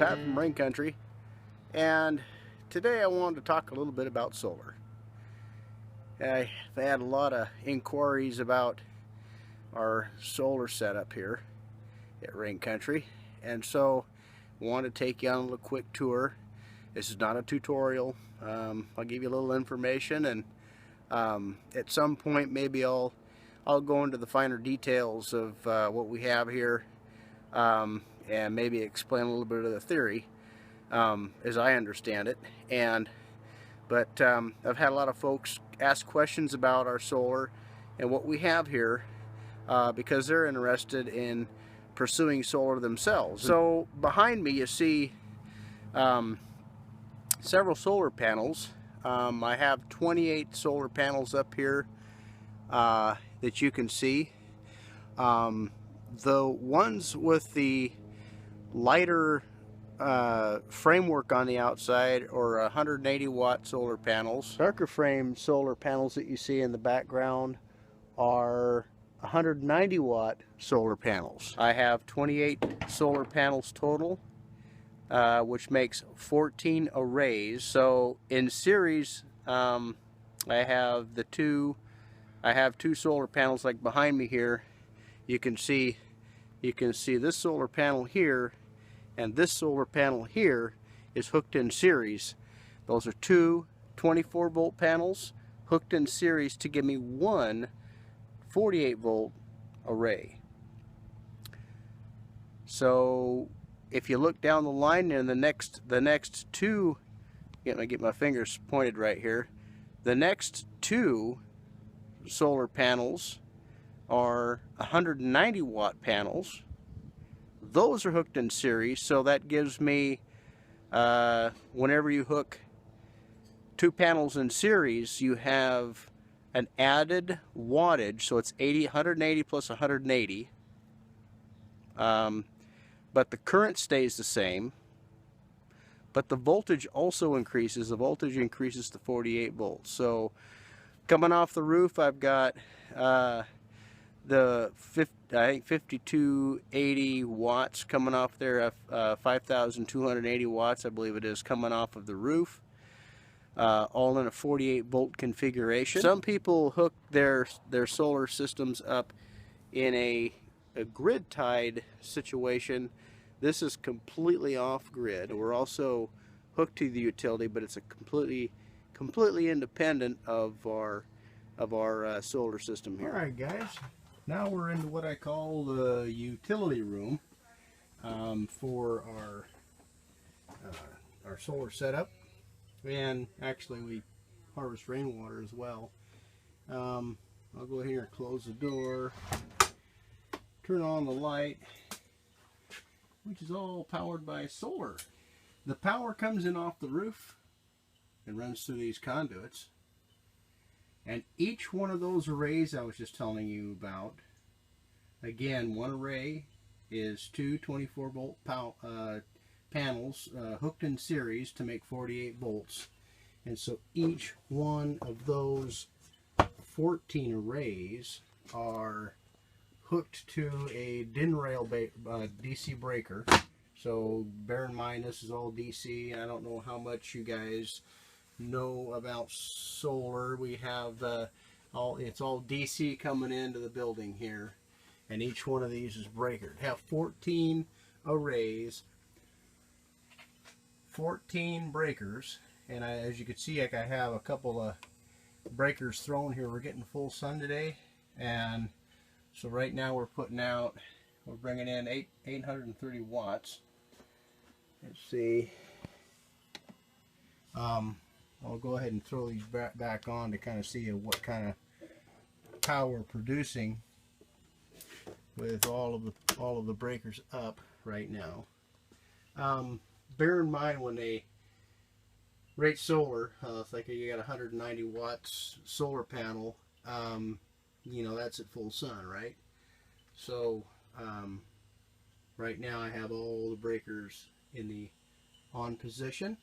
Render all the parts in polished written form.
Pat from Rain Country, and today I wanted to talk a little bit about solar. I've had a lot of inquiries about our solar setup here at Rain Country, and so I wanted to take you on a little quick tour. This is not a tutorial. I'll give you a little information, and at some point maybe I'll go into the finer details of what we have here, and maybe explain a little bit of the theory as I understand it. But I've had a lot of folks ask questions about our solar and what we have here because they're interested in pursuing solar themselves. So behind me you see several solar panels. I have 28 solar panels up here that you can see. The ones with the lighter framework on the outside are 180 watt solar panels. Darker frame solar panels that you see in the background are 190 watt solar panels. I have 28 solar panels total, which makes 14 arrays. So in series, I have two solar panels like behind me here. You can see this solar panel here and this solar panel here is hooked in series. Those are two 24 volt panels hooked in series to give me one 48 volt array. So if you look down the line, and the next two, get my fingers pointed right here, the next two solar panels are 190 watt panels. Those are hooked in series, so that gives me, whenever you hook two panels in series, you have an added wattage, so it's 180 plus 180, but the current stays the same, but the voltage also increases. The voltage increases to 48 volts. So coming off the roof, I've got I think 5280 watts coming off there, 5280 watts I believe it is, coming off of the roof, all in a 48 volt configuration. Some people hook their solar systems up in a grid tied situation. This is completely off grid. We're also hooked to the utility, but it's a completely independent of our solar system here. Alright guys, now we're into what I call the utility room for our solar setup, and actually we harvest rainwater as well. I'll go here and close the door, turn on the light, which is all powered by solar. The power comes in off the roof and runs through these conduits. And each one of those arrays I was just telling you about, again, one array is two 24 volt panels hooked in series to make 48 volts. And so each one of those 14 arrays are hooked to a DIN rail DC breaker. So bear in mind, this is all DC. I don't know how much you guys know about solar. We have it's all DC coming into the building here, and each one of these is breakered. Have 14 arrays, 14 breakers, and as you can see, I have a couple of breakers thrown here. We're getting full sun today, and so right now we're bringing in 830 watts. Let's see. I'll go ahead and throw these back on to kind of see what kind of power we're producing with all of the breakers up right now. Bear in mind, when they rate solar, it's like you got 190 watts solar panel, that's at full sun, right? So right now I have all the breakers in the on position.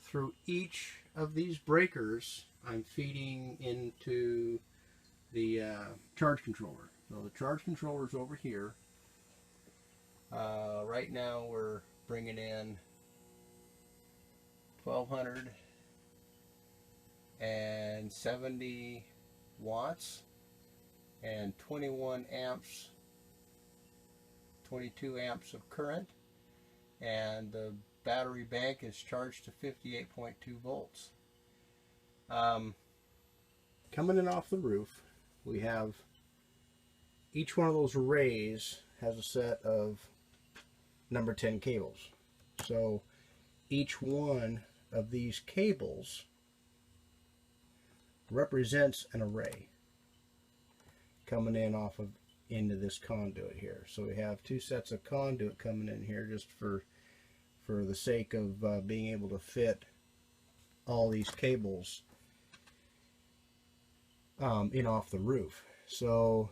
Through each of these breakers, I'm feeding into the charge controller. So the charge controller is over here. Right now we're bringing in 1270 watts and 21 amps, 22 amps of current, and the battery bank is charged to 58.2 volts. Coming in off the roof, we have each one of those arrays has a set of number 10 cables. So each one of these cables represents an array coming in off of into this conduit here. So we have two sets of conduit coming in here just for the sake of being able to fit all these cables in off the roof. So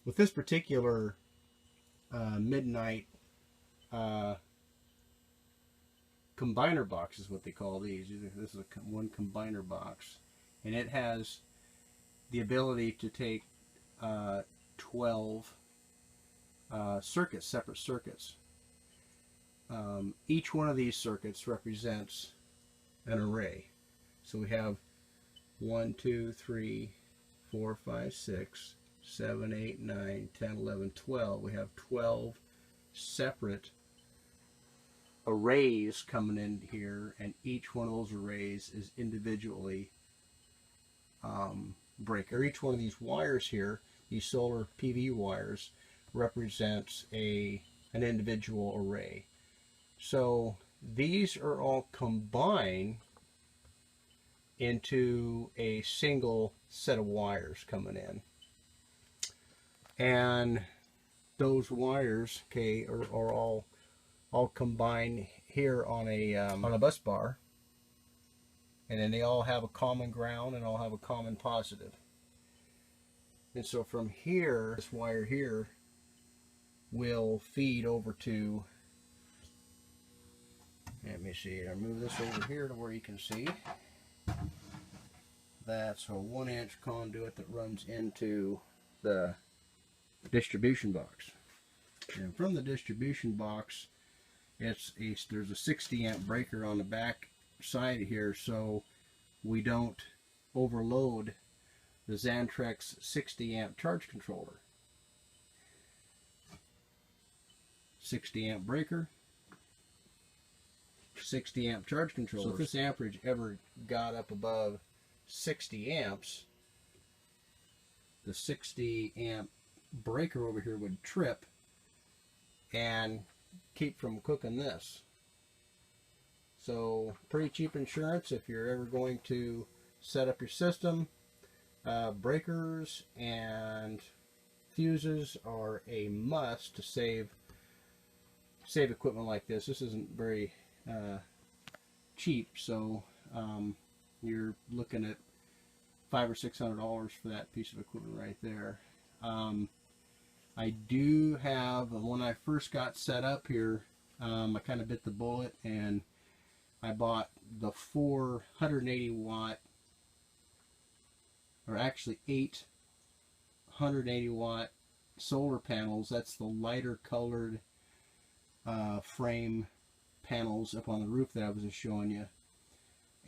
with this particular midnight combiner box is what they call these. This is one combiner box, and it has the ability to take 12 circuits, separate circuits. Each one of these circuits represents an array. So we have 1, 2, 3, 4, 5, 6, 7, 8, 9, 10, 11, 12. We have 12 separate arrays coming in here, and each one of those arrays is individually breaker. Each one of these wires here, these solar PV wires, represents an individual array. So these are all combined into a single set of wires coming in, and those wires, okay, are all combined here on a bus bar, and then they all have a common ground and all have a common positive. And so from here, this wire here will feed over to, let me see, I'll move this over here to where you can see. That's a 1-inch conduit that runs into the distribution box. And from the distribution box, there's a 60 amp breaker on the back side here, so we don't overload the Xantrex 60 amp charge controller. 60 amp breaker, 60 amp charge controller. So if this amperage ever got up above 60 amps, the 60 amp breaker over here would trip and keep from cooking this. So pretty cheap insurance if you're ever going to set up your system. Breakers and fuses are a must to save equipment like this. This isn't very cheap, so you're looking at $500 or $600 for that piece of equipment right there. I do have, when I first got set up here, I kind of bit the bullet and I bought the 480 watt, or actually 8 180 watt solar panels. That's the lighter colored frame panels up on the roof that I was just showing you.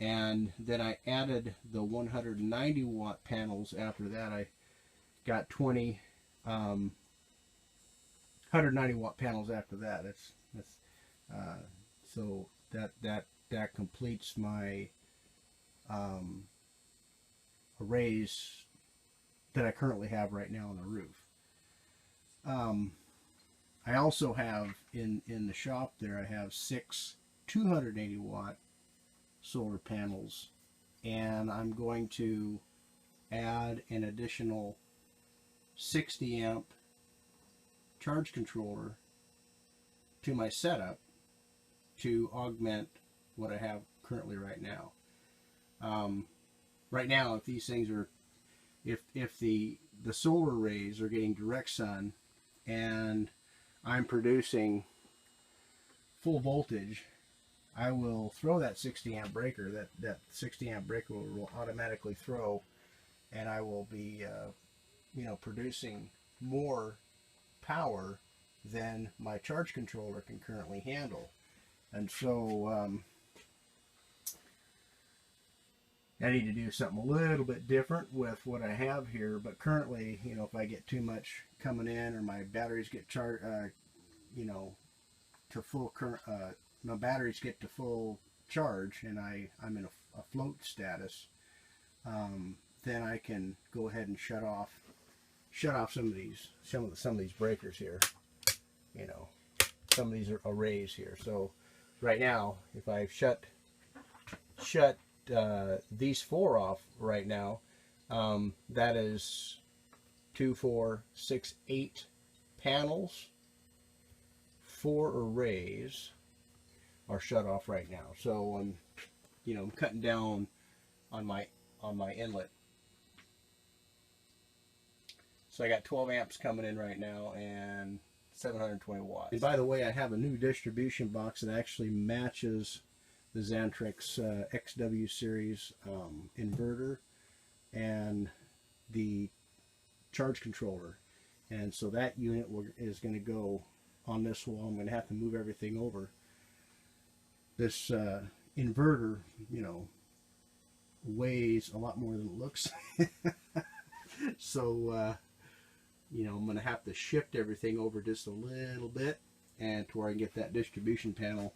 And then I added the 190 watt panels after that. I got 20 190 watt panels after that. So that completes my arrays that I currently have right now on the roof. I also have in the shop there, I have 6 280 watt solar panels, and I'm going to add an additional 60 amp charge controller to my setup to augment what I have currently right now. Right now, if these things are, if the solar arrays are getting direct sun and I'm producing full voltage, I will throw that 60 amp breaker. That 60 amp breaker will automatically throw, and I will be producing more power than my charge controller can currently handle. And so I need to do something a little bit different with what I have here. But currently, you know, if I get too much coming in, or my batteries get charged, you know, to full current, my batteries get to full charge, and I'm in a float status, then I can go ahead and shut off some of these breakers here. You know, some of these are arrays here. So right now, if I shut these 4 off right now, that is 2, 4, 6, 8 panels. 4 arrays are shut off right now. So I'm cutting down on my inlet. So I got 12 amps coming in right now and 720 watts. And by the way, I have a new distribution box that actually matches the Xantrex XW series inverter and the charge controller. And so that unit is going to go on this wall. I'm going to have to move everything over. This inverter, you know, weighs a lot more than it looks. So you know, I'm going to have to shift everything over just a little bit, and to where I can get that distribution panel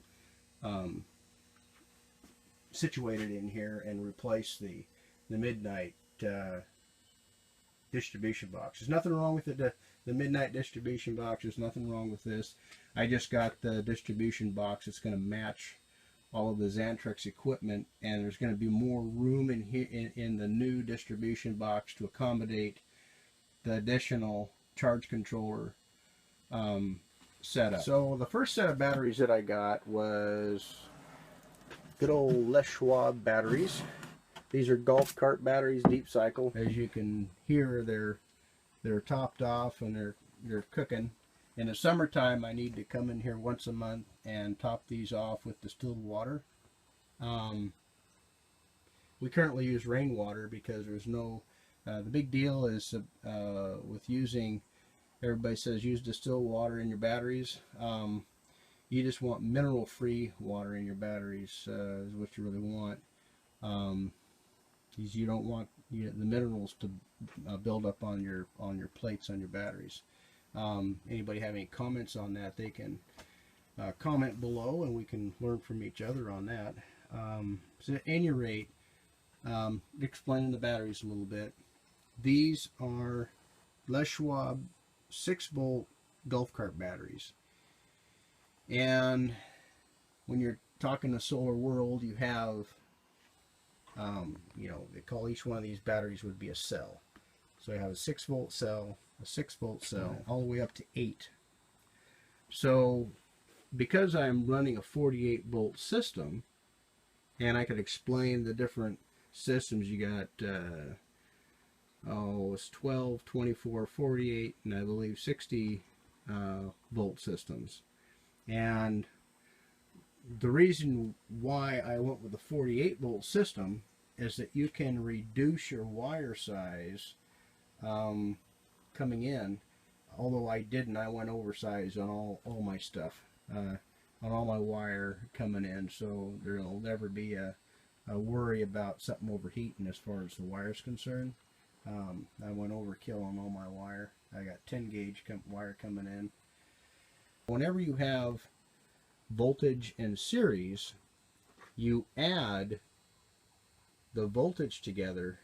situated in here and replace the Midnight distribution box. There's nothing wrong with the Midnight distribution box. There's nothing wrong with this. I just got the distribution box. It's going to match all of the Xantrex equipment, and there's going to be more room in here in the new distribution box to accommodate the additional charge controller setup. So the first set of batteries that I got was good old Les Schwab batteries. These are golf cart batteries, deep cycle. As you can hear, they're topped off and they're cooking. In the summertime, I need to come in here once a month and top these off with distilled water. We currently use rainwater because there's no the big deal is with using, everybody says use distilled water in your batteries. You just want mineral free water in your batteries is what you really want. You don't want the minerals to build up on your plates on your batteries. Anybody have any comments on that, they can comment below and we can learn from each other on that. So at any rate, explaining the batteries a little bit. These are Les Schwab 6-volt golf cart batteries. And when you're talking the solar world, you have, you know, they call each one of these batteries would be a cell. So I have a 6-volt cell, a 6-volt cell, all the way up to 8. So because I'm running a 48-volt system, and I could explain the different systems, you got it's 12, 24, 48, and I believe 60 volt systems. And the reason why I went with the 48 volt system is that you can reduce your wire size coming in. Although I didn't, I went oversized on all my stuff, on all my wire coming in, so there'll never be a worry about something overheating as far as the wire is concerned. I went overkill on all my wire. I got 10 gauge wire coming in. Whenever you have voltage in series, you add the voltage together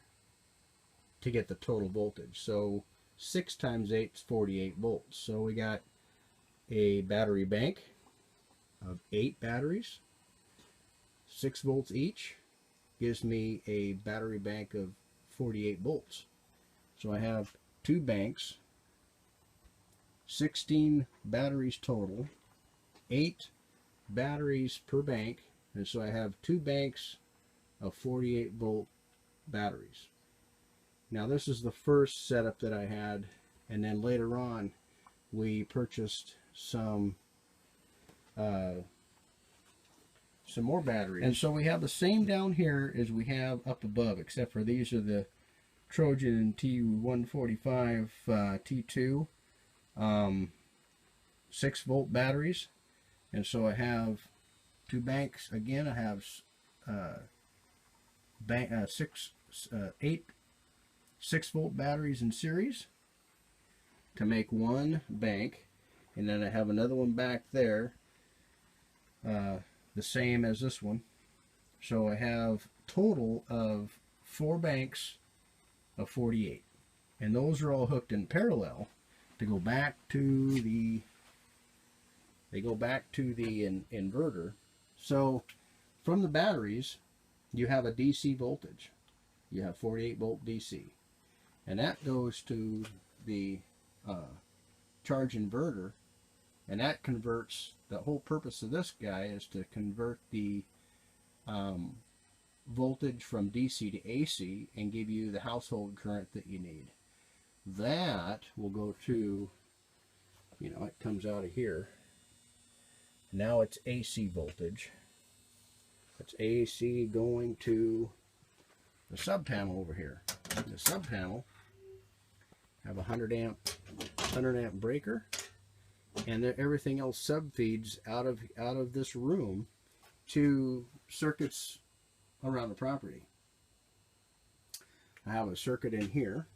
to get the total voltage. So 6 times 8 is 48 volts. So we got a battery bank of 8 batteries, 6 volts each, gives me a battery bank of 48 volts. So I have 2 banks, 16 batteries total, 8 batteries per bank, and so I have 2 banks of 48 volt batteries. Now this is the first setup that I had, and then later on we purchased some more batteries. And so we have the same down here as we have up above, except for these are the Trojan T145 T2. 6-volt batteries, and so I have 2 banks. Again, I have 8 6-volt batteries in series to make one bank, and then I have another one back there, the same as this one. So I have total of 4 banks of 48, and those are all hooked in parallel to go back to the inverter. So from the batteries you have a DC voltage. You have 48 volt DC, and that goes to the charge inverter, and that converts. The whole purpose of this guy is to convert the voltage from DC to AC and give you the household current that you need. That will go to, it comes out of here. Now it's AC voltage. It's AC going to the sub panel over here. The sub panel have a 100 amp breaker, and everything else sub feeds out of this room to circuits around the property. I have a circuit in here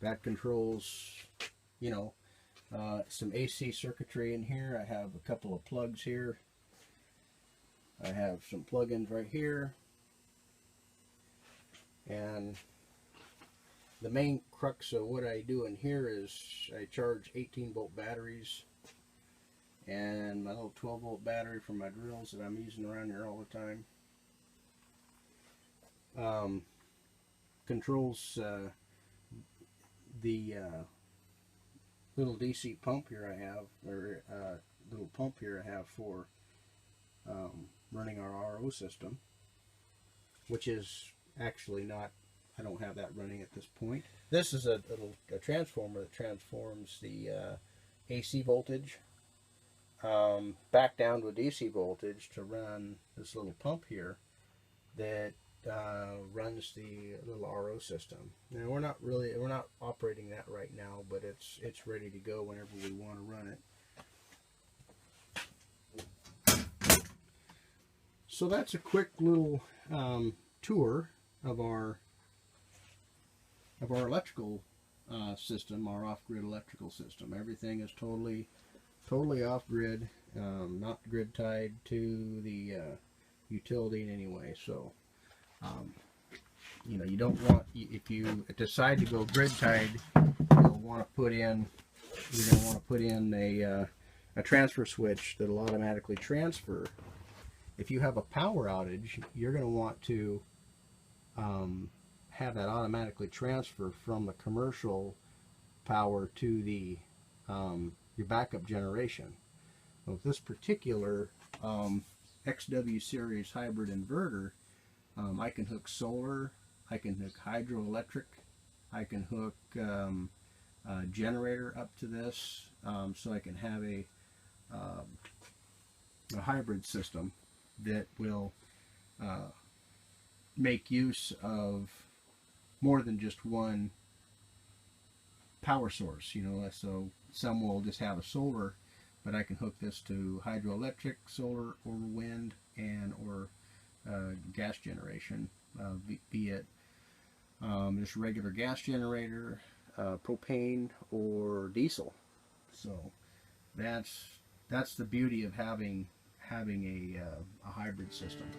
that controls, some AC circuitry in here. I have a couple of plugs here. I have some plug-ins right here, and the main crux of what I do in here is I charge 18 volt batteries and my little 12 volt battery for my drills that I'm using around here all the time. Controls the little DC pump here I have, or little pump here I have for running our RO system, which is actually not, I don't have that running at this point. This is a transformer that transforms the AC voltage back down to a DC voltage to run this little pump here that runs the little RO system. Now we're not operating that right now, but it's ready to go whenever we want to run it. So that's a quick little tour of our electrical system, our off-grid electrical system. Everything is totally off-grid, not grid tied to the utility in any way. So you don't want, if you decide to go grid tied, you'll want to put in, you're going to want to put in a transfer switch that'll automatically transfer. If you have a power outage, you're going to want to have that automatically transfer from the commercial power to the your backup generation. With this particular XW series hybrid inverter, I can hook solar, I can hook hydroelectric, I can hook a generator up to this, so I can have a hybrid system that will make use of more than just one power source. So some will just have a solar, but I can hook this to hydroelectric, solar, or wind, and or gas generation, be it just regular gas generator, propane, or diesel. So that's the beauty of having a hybrid system.